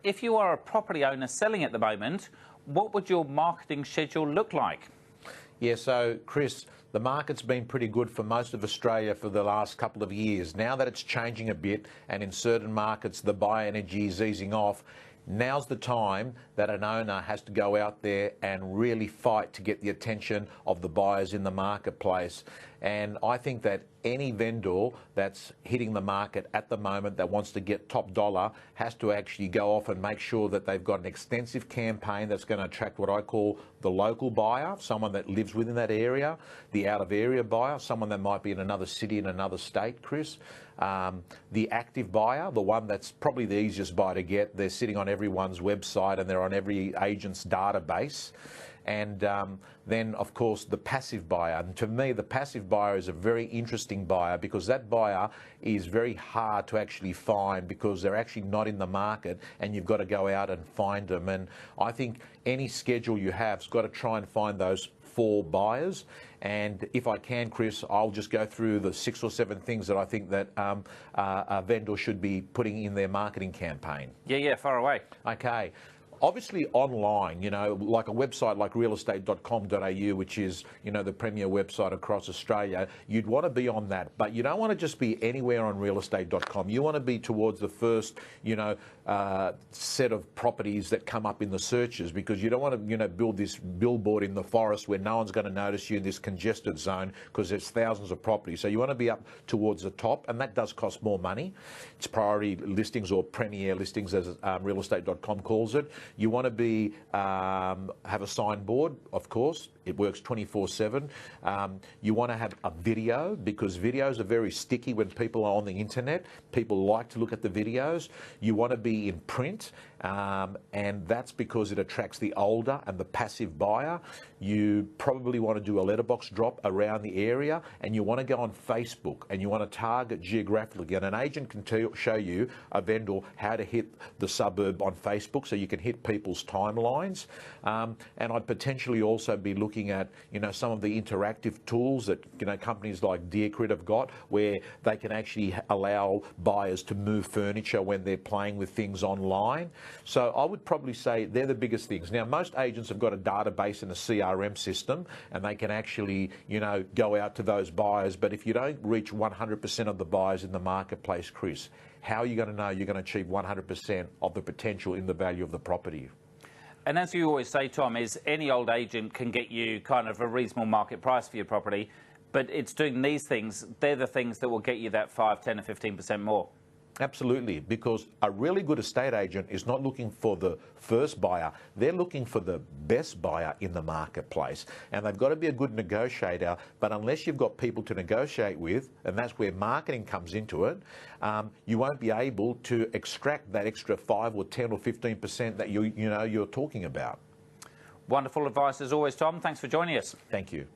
if you are a property owner selling at the moment, what would your marketing schedule look like? Yeah, so Chris, the market's been pretty good for most of Australia for the last couple of years. Now that it's changing a bit and in certain markets the buy energy is easing off, now's the time that an owner has to go out there and really fight to get the attention of the buyers in the marketplace. And I think that any vendor that's hitting the market at the moment that wants to get top dollar has to actually go off and make sure that they've got an extensive campaign that's going to attract what I call the local buyer, someone that lives within that area, the out of area buyer, someone that might be in another city, in another state, Chris, the active buyer, the one that's probably the easiest buyer to get. They're sitting on everyone's website and they're on every agent's database. And then, of course, the passive buyer. And to me, the passive buyer is a very interesting buyer because that buyer is very hard to actually find because they're actually not in the market and you've got to go out and find them. And I think any schedule you have has got to try and find those 4 buyers. And if I can, Chris, I'll just go through the 6 or 7 things that I think that a vendor should be putting in their marketing campaign. Yeah, far away. Okay. Obviously online, like a website like realestate.com.au, which is, the premier website across Australia, you'd want to be on that. But you don't want to just be anywhere on realestate.com. You want to be towards the first, set of properties that come up in the searches because you don't want to, build this billboard in the forest where no one's going to notice you in this congested zone because there's thousands of properties. So you want to be up towards the top, and that does cost more money. It's priority listings or premier listings, as realestate.com calls it. You want to be have a signboard, of course. It works 24/7. You want to have a video because videos are very sticky when people are on the internet. People like to look at the videos. You want to be in print, and that's because it attracts the older and the passive buyer. You probably want to do a letterbox drop around the area, and you want to go on Facebook, and you want to target geographically. And an agent can show you, a vendor, how to hit the suburb on Facebook so you can hit people's timelines. And I'd potentially also be looking at, some of the interactive tools that, companies like Deercrit have got, where they can actually allow buyers to move furniture when they're playing with things online. So I would probably say they're the biggest things. Now, most agents have got a database and a CRM system, and they can actually, go out to those buyers. But if you don't reach 100% of the buyers in the marketplace, Chris, how are you going to know you're going to achieve 100% of the potential in the value of the property? And as you always say, Tom, is any old agent can get you kind of a reasonable market price for your property, but it's doing these things, they're the things that will get you that 5, 10 or 15% more. Absolutely, because a really good estate agent is not looking for the first buyer. They're looking for the best buyer in the marketplace. And they've got to be a good negotiator, but unless you've got people to negotiate with, and that's where marketing comes into it, you won't be able to extract that extra 5 or 10 or 15% that you're talking about. Wonderful advice as always, Tom. Thanks for joining us. Thank you.